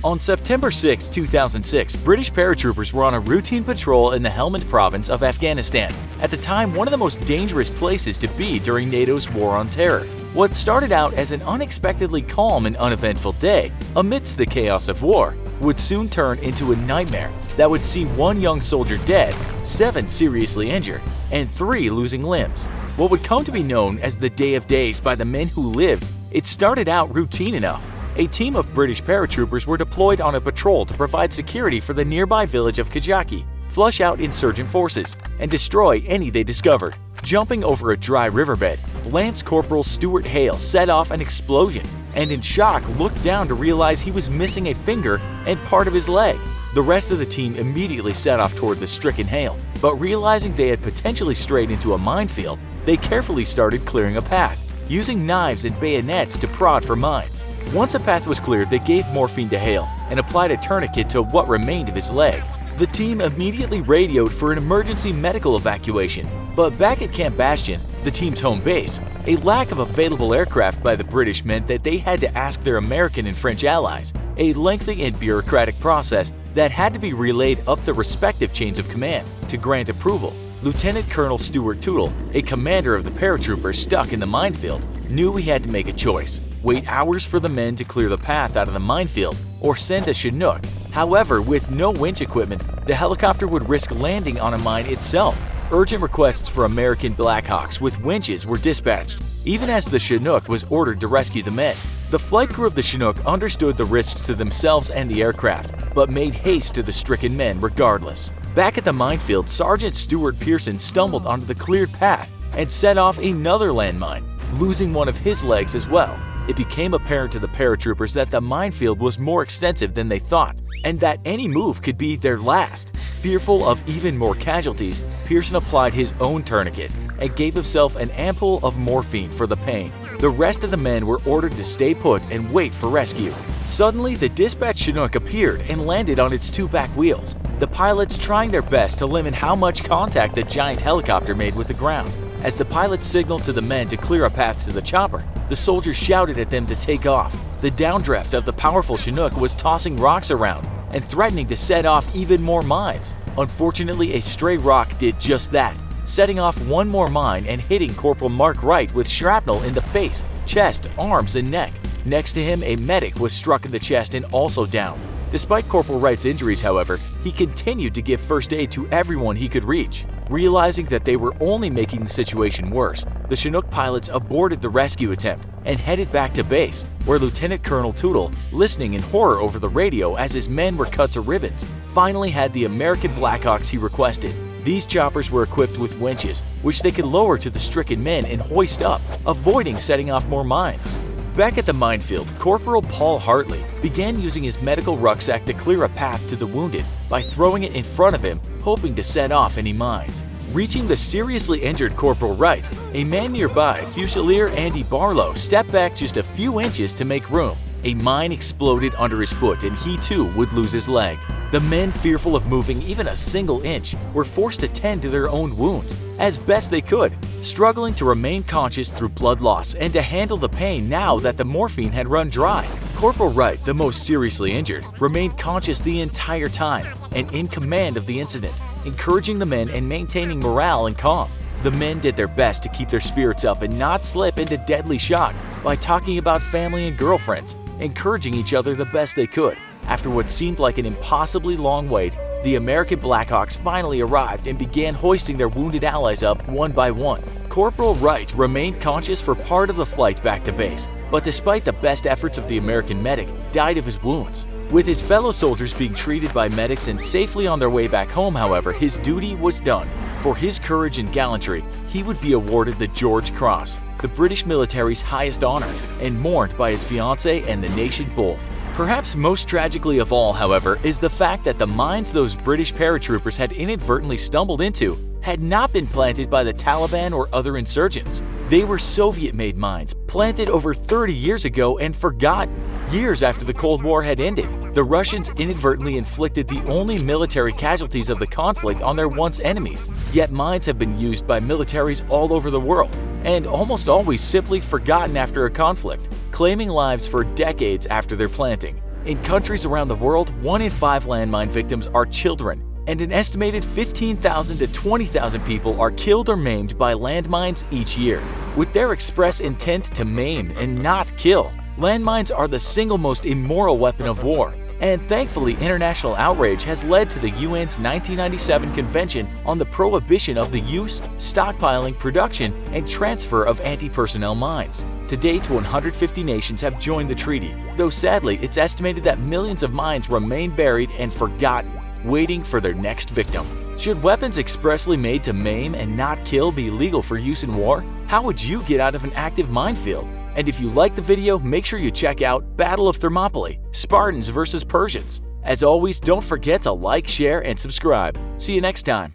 On September 6, 2006, British paratroopers were on a routine patrol in the Helmand province of Afghanistan, at the time one of the most dangerous places to be during NATO's War on Terror. What started out as an unexpectedly calm and uneventful day amidst the chaos of war would soon turn into a nightmare that would see 1 young soldier dead, 7 seriously injured, and 3 losing limbs. What would come to be known as the Day of Days by the men who lived, it started out routine enough. A team of British paratroopers were deployed on a patrol to provide security for the nearby village of Kajaki, flush out insurgent forces, and destroy any they discovered. Jumping over a dry riverbed, Lance Corporal Stuart Hale set off an explosion and in shock looked down to realize he was missing a finger and part of his leg. The rest of the team immediately set off toward the stricken Hale, but realizing they had potentially strayed into a minefield, they carefully started clearing a path, using knives and bayonets to prod for mines. Once a path was cleared, they gave morphine to Hale and applied a tourniquet to what remained of his leg. The team immediately radioed for an emergency medical evacuation, but back at Camp Bastion, the team's home base, a lack of available aircraft by the British meant that they had to ask their American and French allies, a lengthy and bureaucratic process that had to be relayed up the respective chains of command to grant approval. Lieutenant Colonel Stuart Tootle, a commander of the paratroopers stuck in the minefield, knew he had to make a choice: wait hours for the men to clear the path out of the minefield or send a Chinook. However, with no winch equipment, the helicopter would risk landing on a mine itself. Urgent requests for American Blackhawks with winches were dispatched, even as the Chinook was ordered to rescue the men. The flight crew of the Chinook understood the risks to themselves and the aircraft, but made haste to the stricken men regardless. Back at the minefield, Sergeant Stuart Pearson stumbled onto the cleared path and set off another landmine, losing one of his legs as well. It became apparent to the paratroopers that the minefield was more extensive than they thought, and that any move could be their last. Fearful of even more casualties, Pearson applied his own tourniquet and gave himself an ampoule of morphine for the pain. The rest of the men were ordered to stay put and wait for rescue. Suddenly, the dispatch Chinook appeared and landed on its 2 back wheels, the pilots trying their best to limit how much contact the giant helicopter made with the ground. As the pilots signaled to the men to clear a path to the chopper, the soldiers shouted at them to take off. The downdraft of the powerful Chinook was tossing rocks around and threatening to set off even more mines. Unfortunately, a stray rock did just that, setting off one more mine and hitting Corporal Mark Wright with shrapnel in the face, chest, arms, and neck. Next to him, a medic was struck in the chest and also down. Despite Corporal Wright's injuries, however, he continued to give first aid to everyone he could reach. Realizing that they were only making the situation worse, the Chinook pilots aborted the rescue attempt and headed back to base, where Lieutenant Colonel Tootle, listening in horror over the radio as his men were cut to ribbons, finally had the American Blackhawks he requested. These choppers were equipped with winches, which they could lower to the stricken men and hoist up, avoiding setting off more mines. Back at the minefield, Corporal Paul Hartley began using his medical rucksack to clear a path to the wounded by throwing it in front of him, hoping to set off any mines. Reaching the seriously injured Corporal Wright, a man nearby, Fusilier Andy Barlow, stepped back just a few inches to make room. A mine exploded under his foot and he too would lose his leg. The men, fearful of moving even a single inch, were forced to tend to their own wounds as best they could, struggling to remain conscious through blood loss and to handle the pain now that the morphine had run dry. Corporal Wright, the most seriously injured, remained conscious the entire time and in command of the incident, encouraging the men and maintaining morale and calm. The men did their best to keep their spirits up and not slip into deadly shock by talking about family and girlfriends, encouraging each other the best they could. After what seemed like an impossibly long wait, the American Blackhawks finally arrived and began hoisting their wounded allies up one by one. Corporal Wright remained conscious for part of the flight back to base, but despite the best efforts of the American medic, died of his wounds. With his fellow soldiers being treated by medics and safely on their way back home, however, his duty was done. For his courage and gallantry, he would be awarded the George Cross, the British military's highest honor, and mourned by his fiancée and the nation both. Perhaps most tragically of all, however, is the fact that the mines those British paratroopers had inadvertently stumbled into had not been planted by the Taliban or other insurgents. They were Soviet-made mines, planted over 30 years ago and forgotten. Years after the Cold War had ended, the Russians inadvertently inflicted the only military casualties of the conflict on their once enemies. Yet mines have been used by militaries all over the world, and almost always simply forgotten after a conflict, claiming lives for decades after their planting. In countries around the world, 1 in 5 landmine victims are children, and an estimated 15,000 to 20,000 people are killed or maimed by landmines each year. With their express intent to maim and not kill, landmines are the single most immoral weapon of war. And thankfully, international outrage has led to the UN's 1997 Convention on the Prohibition of the Use, Stockpiling, Production, and Transfer of Anti-Personnel Mines. To date, 150 nations have joined the treaty, though sadly it's estimated that millions of mines remain buried and forgotten, waiting for their next victim. Should weapons expressly made to maim and not kill be legal for use in war? How would you get out of an active minefield? And if you like the video, make sure you check out Battle of Thermopylae, Spartans vs. Persians. As always, don't forget to like, share, and subscribe. See you next time.